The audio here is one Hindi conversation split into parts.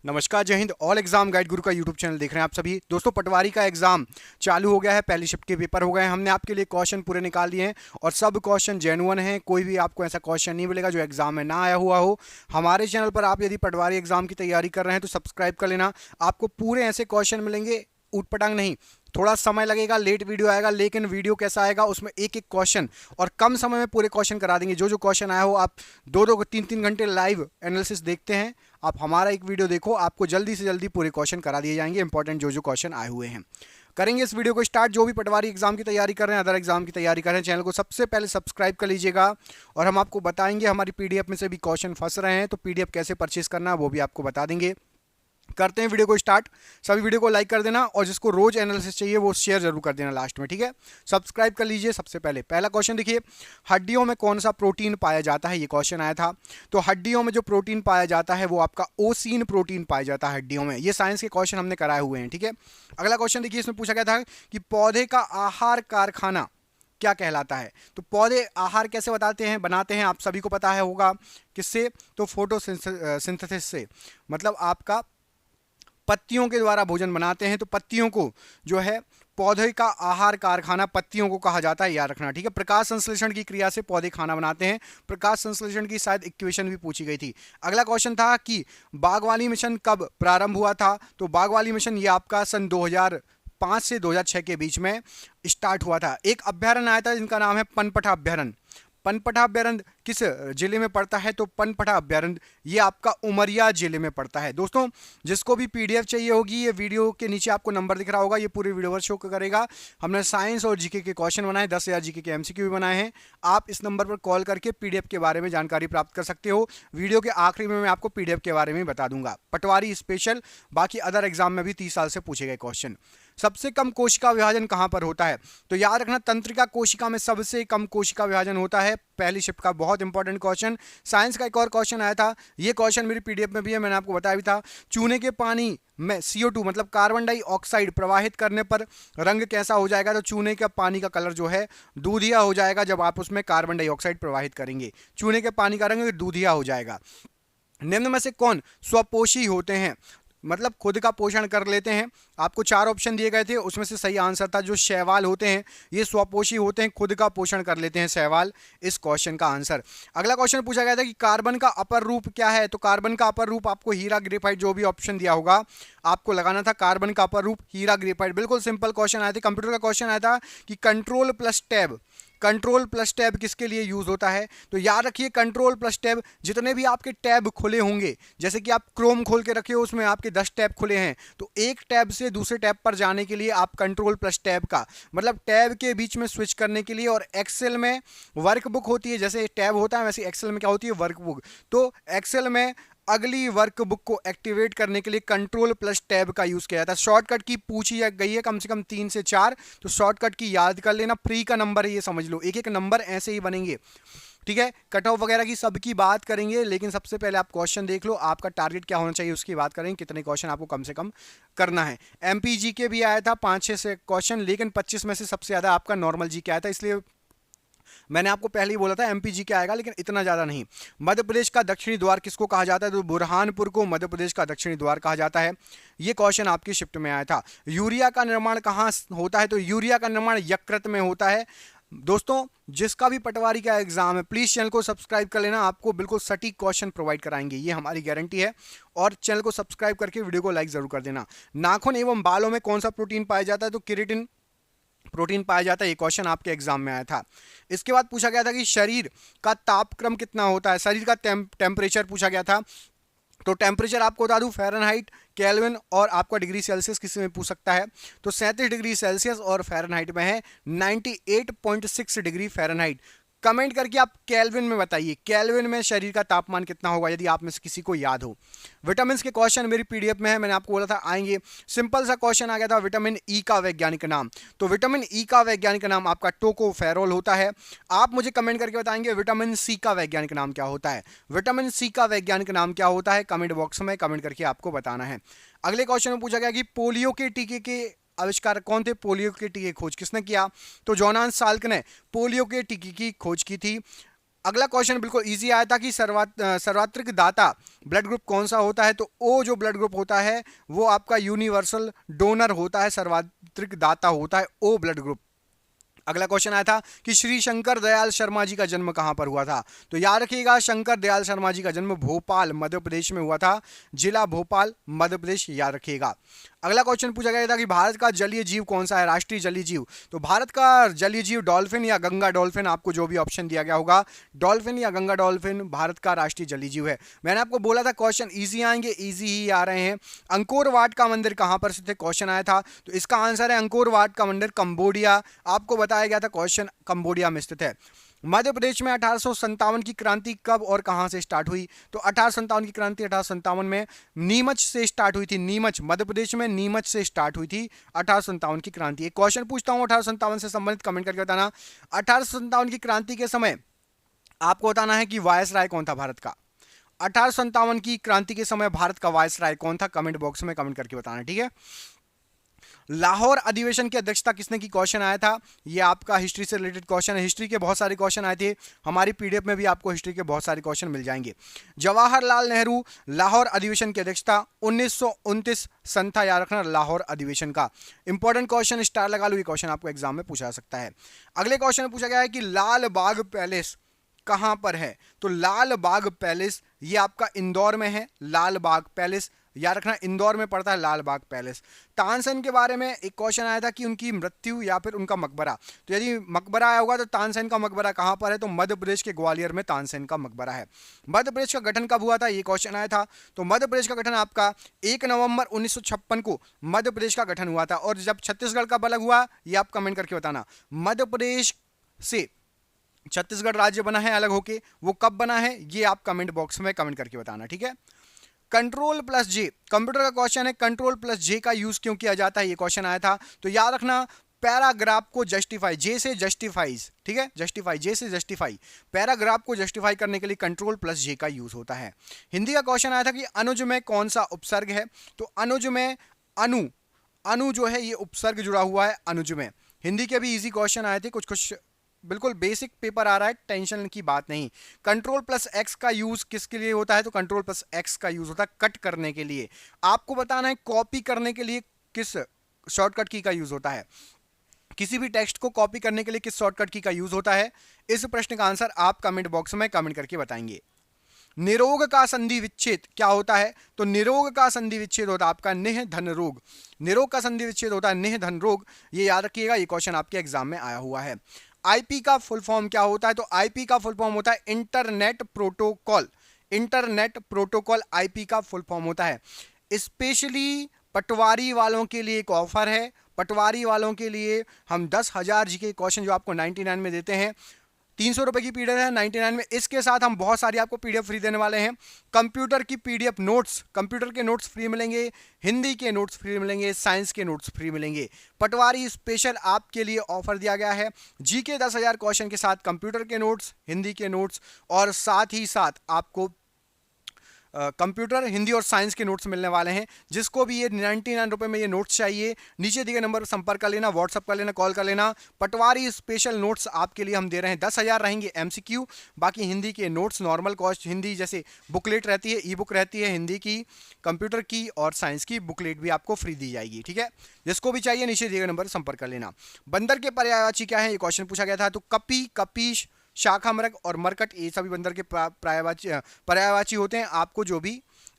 नमस्कार, जय हिंद। ऑल एग्जाम गाइड गुरु का यूट्यूब चैनल देख रहे हैं आप सभी दोस्तों। पटवारी का एग्जाम चालू हो गया है, पहली शिफ्ट के पेपर हो गए हैं। हमने आपके लिए क्वेश्चन पूरे निकाल दिए हैं और सब क्वेश्चन जेन्युइन हैं। कोई भी आपको ऐसा क्वेश्चन नहीं मिलेगा जो एग्जाम में ना आया हुआ हो। हमारे चैनल पर आप यदि पटवारी एग्जाम की तैयारी कर रहे हैं तो सब्सक्राइब कर लेना। आपको पूरे ऐसे क्वेश्चन मिलेंगे, ऊटपटांग नहीं। थोड़ा समय लगेगा, लेट वीडियो आएगा, लेकिन वीडियो कैसा आएगा उसमें एक एक क्वेश्चन और कम समय में पूरे क्वेश्चन करा देंगे। जो जो क्वेश्चन आया हो आप दो दो तीन तीन घंटे लाइव एनालिसिस देखते हैं, आप हमारा एक वीडियो देखो, आपको जल्दी से जल्दी पूरे क्वेश्चन करा दिए जाएंगे। इंपॉर्टेंट जो जो क्वेश्चन आए हुए हैं करेंगे इस वीडियो को स्टार्ट। जो भी पटवारी एग्जाम की तैयारी कर रहे हैं, अदर एग्जाम की तैयारी कर रहे हैं, चैनल को सबसे पहले सब्सक्राइब कर लीजिएगा। और हम आपको बताएंगे हमारी पीडीएफ में से भी क्वेश्चन फंस रहे हैं तो पीडीएफ कैसे परचेज करना है वो भी आपको बता देंगे। करते हैं वीडियो को स्टार्ट। सभी वीडियो को लाइक कर देना और जिसको रोज एनालिसिस चाहिए वो शेयर जरूर कर देना लास्ट में, ठीक है। सब्सक्राइब कर लीजिए। सबसे पहले पहला क्वेश्चन देखिए, हड्डियों में कौन सा प्रोटीन पाया जाता है, ये क्वेश्चन आया था। तो हड्डियों में जो प्रोटीन पाया जाता है वो आपका ओसीन प्रोटीन पाया जाता है हड्डियों में। ये साइंस के क्वेश्चन हमने कराए हुए हैं, ठीक है। अगला क्वेश्चन देखिए, इसमें पूछा गया था कि पौधे का आहार कारखाना क्या कहलाता है। तो पौधे आहार कैसे बनाते हैं आप सभी को पता है होगा। किससे? तो फोटोसिंथेसिस से, मतलब आपका पत्तियों के द्वारा भोजन बनाते हैं। तो पत्तियों को जो है पौधे का आहार कारखाना पत्तियों को कहा जाता है, याद रखना, ठीक है। प्रकाश संश्लेषण की क्रिया से पौधे खाना बनाते हैं। प्रकाश संश्लेषण की शायद इक्वेशन भी पूछी गई थी। अगला क्वेश्चन था कि बागवानी मिशन कब प्रारंभ हुआ था। तो बागवानी मिशन ये आपका सन 2005 से 2006 के बीच में स्टार्ट हुआ था। एक अभ्यारण्य आया था जिनका नाम है पनपटा अभ्यारण्य। पनपटा अभ्यारण्य किस जिले में पड़ता है? तो पनपटा अभ्यारण्य ये आपका उमरिया जिले में पड़ता है। दोस्तों, जिसको भी पीडीएफ चाहिए होगी, ये वीडियो के नीचे आपको नंबर दिख रहा होगा, ये पूरे वीडियो शो करेगा। हमने साइंस और जीके के क्वेश्चन बनाए, 10,000 जीके के एमसीक्यू भी बनाए हैं। आप इस नंबर पर कॉल करके पीडीएफ के बारे में जानकारी प्राप्त कर सकते हो। वीडियो के आखिरी में मैं आपको पीडीएफ के बारे में बता दूंगा, पटवारी स्पेशल। बाकी अदर एग्जाम में भी 30 साल से पूछे गए क्वेश्चन। सबसे कम कोशिका विभाजन कहां पर होता है? तो याद रखना, तंत्रिका कोशिका में सबसे कम कोशिका विभाजन होता है। पहली शिफ्ट का बहुत इंपॉर्टेंट क्वेश्चन। साइंस का एक और क्वेश्चन आया था, ये क्वेश्चन मेरी पीडीएफ में भी है, मैंने आपको बताया भी था। चूने के पानी में CO2 मतलब कार्बन डाइऑक्साइड प्रवाहित करने पर रंग कैसा हो जाएगा? तो चूने का पानी का कलर जो है दूधिया हो जाएगा जब आप उसमें कार्बन डाइऑक्साइड प्रवाहित करेंगे। चूने के पानी का रंग दूधिया हो जाएगा। निम्न में से कौन स्वपोषी होते हैं, मतलब खुद का पोषण कर लेते हैं? आपको 4 ऑप्शन दिए गए थे, उसमें से सही आंसर था जो शैवाल होते हैं, ये स्वपोषी होते हैं, खुद का पोषण कर लेते हैं शैवाल, इस क्वेश्चन का आंसर। अगला क्वेश्चन पूछा गया था कि कार्बन का अपर रूप क्या है। तो कार्बन का अपर रूप आपको हीरा ग्रेफाइट, जो भी ऑप्शन दिया होगा आपको लगाना था। कार्बन का अपर रूप हीरा ग्रेफाइट, बिल्कुल सिंपल क्वेश्चन आया था। कंप्यूटर का क्वेश्चन आया था कि control plus tab, control plus tab किसके लिए यूज होता है? तो याद रखिए, कंट्रोल प्लस टैब, जितने भी आपके टैब खुले होंगे, जैसे कि आप क्रोम खोल के रखे हो, उसमें आपके 10 टैब खुले हैं, तो एक टैब से दूसरे टैब पर जाने के लिए आप कंट्रोल प्लस टैब का, मतलब टैब के बीच में स्विच करने के लिए। और एक्सेल में वर्कबुक होती है, जैसे टैब होता है वैसे एक्सेल में क्या होती है? वर्कबुक। तो एक्सेल में अगली वर्कबुक को एक्टिवेट करने के लिए कंट्रोल प्लस टैब का यूज किया जाता है। शॉर्टकट की पूछी गई है कम से कम 3 से 4, तो शॉर्टकट की याद कर लेना। प्री का नंबर है ये, समझ लो, एक एक नंबर ऐसे ही बनेंगे, ठीक है। कट ऑफ वगैरह की सबकी बात करेंगे, लेकिन सबसे पहले आप क्वेश्चन देख लो, आपका टारगेट क्या होना चाहिए उसकी बात करेंगे, कितने क्वेश्चन आपको कम से कम करना है। एमपीजी के भी आया था 5-6 से क्वेश्चन, लेकिन 25 में से सबसे ज्यादा आपका नॉर्मल जी के आया था, इसलिए मैंने आपको पहले ही बोला था एमपीजी क्या आएगा, लेकिन इतना ज्यादा नहीं। मध्य प्रदेश का दक्षिणी द्वार किसको कहा जाता है? तो बुरहानपुर को मध्य प्रदेश का दक्षिणी द्वार कहा जाता है। ये क्वेश्चन आपकी शिफ्ट में आया था। यूरिया का निर्माण कहाँ होता है? तो यूरिया का निर्माण यकृत में होता है। दोस्तों, जिसका भी पटवारी का एग्जाम है प्लीज चैनल को सब्सक्राइब कर लेना, आपको बिल्कुल सटीक क्वेश्चन प्रोवाइड कराएंगे, ये हमारी गारंटी है। और चैनल को सब्सक्राइब करके वीडियो को लाइक जरूर कर देना। नाखून एवं बालों में कौन सा प्रोटीन पाया जाता है? तो केराटिन प्रोटीन पाया जाता है। ये क्वेश्चन आपके एग्जाम में आया था। इसके बाद पूछा गया था कि शरीर का तापक्रम कितना होता है, शरीर का टेम्परेचर पूछा गया था। तो टेम्परेचर आपको बता दूं, फ़ारेनहाइट, केल्विन और आपका डिग्री सेल्सियस किसी में पूछ सकता है। तो 37 डिग्री सेल्सियस और फ़ारेनहाइट में है 98.6 डिग्री फ़ारेनहाइट। कमेंट करके आप केल्विन में बताइए, केल्विन में शरीर का तापमान कितना होगा, यदि आप में से किसी को याद हो। विटामिन के क्वेश्चन मेरी पीडीएफ में है, मैंने आपको बोला था आएंगे। सिंपल सा क्वेश्चन आ गया था, विटामिन ई का वैज्ञानिक नाम। तो विटामिन ई का वैज्ञानिक नाम आपका टोकोफेरोल होता है। आप मुझे कमेंट करके बताएंगे विटामिन सी का वैज्ञानिक नाम क्या होता है। विटामिन सी का वैज्ञानिक नाम क्या होता है, कमेंट बॉक्स में कमेंट करके आपको बताना है। अगले क्वेश्चन में पूछा गया कि पोलियो के टीके के आविष्कारक कौन थे? पोलियो के टीके की खोज किसने किया? तो जोनास साल्क ने पोलियो के टीके की खोज की थी। अगला क्वेश्चन बिल्कुल इजी आया था कि सर्वात्रिक दाता ब्लड ग्रुप कौन सा होता है, तो ओ जो ब्लड ग्रुप होता है वो आपका यूनिवर्सल डोनर होता है, सर्वात्रिक दाता होता है ओ ब्लड ग्रुप। अगला क्वेश्चन आया था कि श्री शंकर दयाल शर्मा जी का जन्म कहां पर हुआ था, तो याद रखिएगा शंकर दयाल शर्मा जी का जन्म भोपाल मध्य प्रदेश में हुआ था, जिला भोपाल मध्य प्रदेश, याद रखिएगा। अगला क्वेश्चन पूछा गया था कि भारत का जलीय जीव कौन सा है, राष्ट्रीय जलीय जीव, तो भारत का जलीय जीव डॉल्फिन या गंगा डॉल्फिन, आपको जो भी ऑप्शन दिया गया होगा, डॉल्फिन या गंगा डॉल्फिन भारत का राष्ट्रीय जलीय जीव है। मैंने आपको बोला था क्वेश्चन इजी आएंगे, इजी ही आ रहे हैं। अंकोर वाट का मंदिर कहां पर स्थित है, क्वेश्चन आया था, तो इसका आंसर है अंकोर वाट का मंदिर कंबोडिया, आपको बताया गया था क्वेश्चन कंबोडिया में स्थित है। मध्य प्रदेश में 1857 की क्रांति कब और कहां से स्टार्ट हुई, तो 1857 की क्रांति 1857 में नीमच से स्टार्ट हुई थी, नीमच मध्य प्रदेश में नीमच से स्टार्ट हुई थी 1857 की क्रांति। एक क्वेश्चन पूछता हूं 1857 से संबंधित, कमेंट करके बताना। 1857 की क्रांति के समय आपको बताना है कि वायसराय कौन था भारत का। 1857 की क्रांति के समय भारत का वायसराय कौन था, कमेंट बॉक्स में कमेंट करके बताना, ठीक है। लाहौर अधिवेशन की अध्यक्षता किसने की, क्वेश्चन आया था, ये आपका हिस्ट्री से रिलेटेड क्वेश्चन है, हिस्ट्री के बहुत सारे क्वेश्चन आए थे, हमारी पीडीएफ में भी आपको हिस्ट्री के बहुत सारे क्वेश्चन मिल जाएंगे। जवाहरलाल नेहरू लाहौर अधिवेशन की अध्यक्षता 1929 सन था, याद रखना लाहौर अधिवेशन का। इंपॉर्टेंट क्वेश्चन, स्टार लगा लो, ये क्वेश्चन आपको एग्जाम में पूछा जा सकता है। अगले क्वेश्चन में पूछा गया है कि लाल बाग पैलेस कहां पर है, तो लाल बाग पैलेस ये आपका इंदौर में है, लाल बाग पैलेस याद रखना इंदौर में पड़ता है लाल बाग पैलेस। तानसेन के बारे में एक क्वेश्चन आया था कि उनकी मृत्यु या फिर उनका मकबरा, तो यदि मकबरा आया होगा तो तानसेन का मकबरा कहां पर है, तो मध्य प्रदेश के ग्वालियर में तानसेन का मकबरा है। मध्य प्रदेश का गठन कब हुआ था, ये क्वेश्चन आया था, तो मध्य प्रदेश का गठन आपका 1 नवंबर 1956 को मध्य प्रदेश का गठन हुआ था। और जब छत्तीसगढ़ कब अलग हुआ, ये आप कमेंट करके बताना। मध्य प्रदेश से छत्तीसगढ़ राज्य बना है अलग होके, वो कब बना है, ये आप कमेंट बॉक्स में कमेंट करके बताना, ठीक है। कंट्रोल प्लस जे कंप्यूटर का क्वेश्चन है, कंट्रोल प्लस जे का यूज क्यों किया जाता है, ये क्वेश्चन आया था, तो याद रखना पैराग्राफ को जस्टिफाई, जे से जस्टिफाइज, ठीक है, जस्टिफाई, जे से जस्टिफाई, पैराग्राफ को जस्टिफाई करने के लिए कंट्रोल प्लस जे का यूज होता है। हिंदी का क्वेश्चन आया था कि अनुज में कौन सा उपसर्ग है, तो अनुज में अनु, अनु जो है ये उपसर्ग जुड़ा हुआ है अनुज में। हिंदी के भी इजी क्वेश्चन आए थे, कुछ कुछ बिल्कुल बेसिक पेपर आ रहा है, टेंशन की बात नहीं। कंट्रोल प्लस एक्स का यूज किसके लिए होता है, तो कंट्रोल प्लस एक्स का यूज होता है कट करने के लिए। आपको बताना है कॉपी करने के लिए किस शॉर्टकट की का यूज होता है, किसी भी टेक्स्ट को कॉपी करने के लिए किस शॉर्टकट की का यूज होता है, इस प्रश्न का आंसर आप कमेंट बॉक्स में कमेंट करके बताएंगे। निरोग का संधि विच्छेद क्या होता है, तो निरोग का संधि विच्छेद होता है आपका निह धन रोग, निरोग का संधि विच्छेद होता है निह धन रोग, ये याद रखिएगा, ये क्वेश्चन आपके एग्जाम में आया हुआ है। आईपी का फुल फॉर्म क्या होता है, तो आईपी का फुल फॉर्म होता है internet protocol, internet protocol IP का फुल फॉर्म होता है। स्पेशली पटवारी वालों के लिए एक ऑफर है, पटवारी वालों के लिए हम 10,000 जी के क्वेश्चन जो आपको 99 में देते हैं, 300 रुपए की पीडीएफ है 99 में, इसके साथ हम बहुत सारी आपको पीडीएफ फ्री देने वाले हैं। कंप्यूटर की पीडीएफ नोट्स, कंप्यूटर के नोट्स फ्री मिलेंगे, हिंदी के नोट्स फ्री मिलेंगे, साइंस के नोट्स फ्री मिलेंगे। पटवारी स्पेशल आपके लिए ऑफर दिया गया है, जी के 10,000 क्वेश्चन के साथ कंप्यूटर के नोट्स, हिंदी के नोट्स और साथ ही साथ आपको कंप्यूटर, हिंदी और साइंस के नोट्स मिलने वाले हैं। जिसको भी ये 99 रुपए में ये नोट्स चाहिए, नीचे दिए गए नंबर पर संपर्क कर लेना, व्हाट्सअप कर लेना, कॉल कर लेना। पटवारी स्पेशल नोट्स आपके लिए हम दे रहे हैं, 10,000 रहेंगे एमसीक्यू, बाकी हिंदी के नोट्स नॉर्मल कॉस्ट, हिंदी जैसे बुकलेट रहती है, ई बुक रहती है हिंदी की, कंप्यूटर की और साइंस की बुकलेट भी आपको फ्री दी जाएगी, ठीक है। जिसको भी चाहिए नीचे दिए गए नंबर पर संपर्क कर लेना। बंदर के पर्यायवाची क्या है, ये क्वेश्चन पूछा गया था, तो कपी, कपीश, शाखा मृग और मरकट, ये सभी बंदर के पर्यायवाची होते हैं। आपको जो भी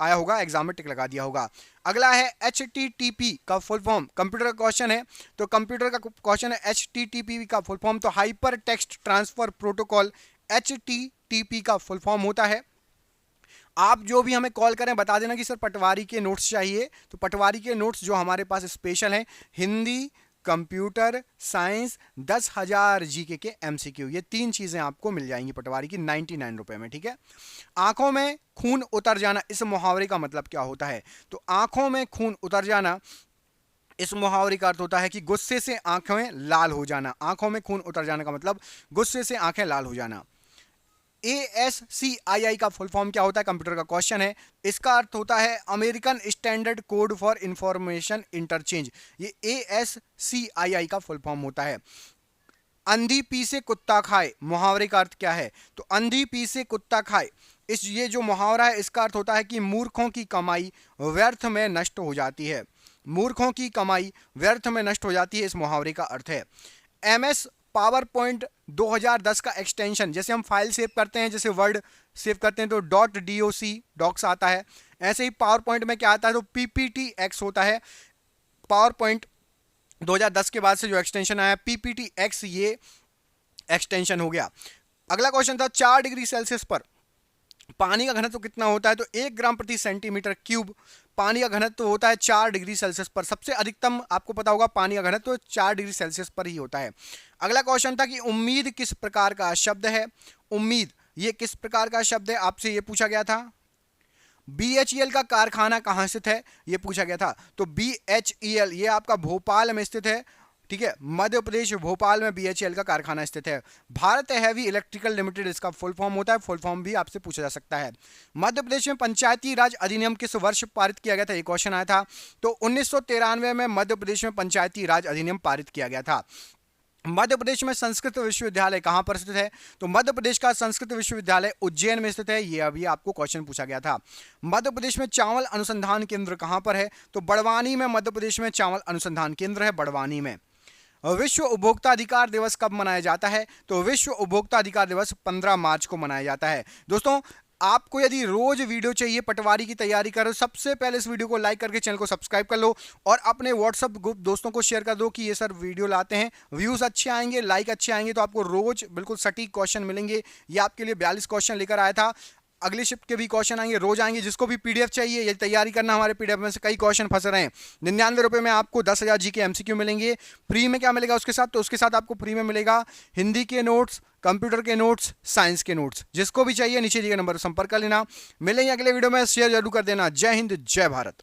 आया होगा एग्जाम में टिक लगा दिया होगा। अगला है HTTP का फुल फॉर्म, कंप्यूटर का क्वेश्चन है, तो कंप्यूटर का क्वेश्चन है HTTP का फुल फॉर्म, तो hyper text transfer protocol HTTP का फुल फॉर्म होता है। आप जो भी हमें कॉल करें बता देना कि सर पटवारी के नोट्स चाहिए, तो पटवारी के नोट्स जो हमारे पास स्पेशल हैं, हिंदी, कंप्यूटर, साइंस, 10,000 जीके के एमसीक्यू, ये 3 चीजें आपको मिल जाएंगी पटवारी की 99 रुपए में, ठीक है। आंखों में खून उतर जाना, इस मुहावरे का मतलब क्या होता है, तो आंखों में खून उतर जाना, इस मुहावरे का अर्थ होता है कि गुस्से से आंखें लाल हो जाना। आंखों में खून उतर जाने का मतलब गुस्से से आंखें लाल हो जाना। ASCII का फुल फॉर्म क्या होता है, कंप्यूटर का क्वेश्चन है, इसका अर्थ होता है American standard code for information interchange, ये ASCII का फुल फॉर्म होता है। अंधी पी से कुत्ता खाए मुहावरे का अर्थ क्या है? तो अंधी पी से कुत्ता खाए, इस ये जो मुहावरा है इसका अर्थ होता है कि मूर्खों की कमाई व्यर्थ में नष्ट हो जाती है। मूर्खों की कमाई व्यर्थ में नष्ट हो जाती है, इस मुहावरे का अर्थ है। एमएस पावर पॉइंट 2010 का एक्सटेंशन, जैसे हम फाइल सेव करते हैं, जैसे वर्ड सेव करते हैं तो .doc डॉक्स आता है, ऐसे ही पावर पॉइंट में क्या आता है तो PPTX होता है। पावर पॉइंट 2010 के बाद से जो एक्सटेंशन आया PPTX, ये एक्सटेंशन हो गया। अगला क्वेश्चन था 4 डिग्री सेल्सियस पर पानी का घनत्व कितना होता है? तो 1 ग्राम प्रति सेंटीमीटर क्यूब पानी का घनत्व होता है 4 डिग्री सेल्सियस पर। सबसे अधिकतम आपको पता होगा पानी का घनत्व 4 डिग्री सेल्सियस पर ही होता है। अगला क्वेश्चन था कि उम्मीद किस प्रकार का शब्द है? उम्मीद ये किस प्रकार का शब्द है, आपसे ये पूछा गया था। BHEL का कारखाना कहाँ स्थित है, ये पूछा गया था। तो BHEL ये आपका भोपाल में स्थित है, ठीक है, मध्य प्रदेश भोपाल में BHEL का कारखाना स्थित है। भारत हैवी इलेक्ट्रिकल लिमिटेड इसका फुल फॉर्म होता है, फुल फॉर्म भी आपसे पूछा जा सकता है। मध्य प्रदेश में पंचायती राज अधिनियम किस वर्ष पारित किया गया था, ये क्वेश्चन आया था। तो 1993 में मध्य प्रदेश में पंचायती राज अधिनियम पारित किया गया था। मध्य प्रदेश में संस्कृत विश्वविद्यालय कहां पर स्थित है? तो मध्य प्रदेश का संस्कृत विश्वविद्यालय उज्जैन में स्थित है, ये अभी आपको क्वेश्चन पूछा गया था। मध्य प्रदेश में चावल अनुसंधान केंद्र कहां पर है? तो बड़वानी में मध्य प्रदेश में चावल अनुसंधान केंद्र है, बड़वानी में। विश्व उपभोक्ता अधिकार दिवस कब मनाया जाता है? तो विश्व उपभोक्ता अधिकार दिवस 15 मार्च को मनाया जाता है। दोस्तों, आपको यदि रोज वीडियो चाहिए, पटवारी की तैयारी करो, सबसे पहले इस वीडियो को लाइक करके चैनल को सब्सक्राइब कर लो और अपने व्हाट्सएप ग्रुप दोस्तों को शेयर कर दो कि ये सर वीडियो लाते हैं, व्यूज अच्छे आएंगे, लाइक अच्छे आएंगे, तो आपको रोज बिल्कुल सटीक क्वेश्चन मिलेंगे। ये आपके लिए 42 क्वेश्चन लेकर आया था। अगले शिफ्ट के भी क्वेश्चन आएंगे, रोज आएंगे। जिसको भी PDF चाहिए, ये तैयारी करना, हमारे PDF में से कई क्वेश्चन फंस रहे हैं। 99 रुपये में आपको 10,000 जी के MCQ मिलेंगे। फ्री में क्या मिलेगा उसके साथ? तो उसके साथ आपको फ्री में मिलेगा हिंदी के नोट्स, कंप्यूटर के नोट्स, साइंस के नोट्स। जिसको भी चाहिए नीचे दिए गए नंबर पर संपर्क कर लेना। मिलेंगे अगले वीडियो में, शेयर जरूर कर देना। जय हिंद, जय भारत।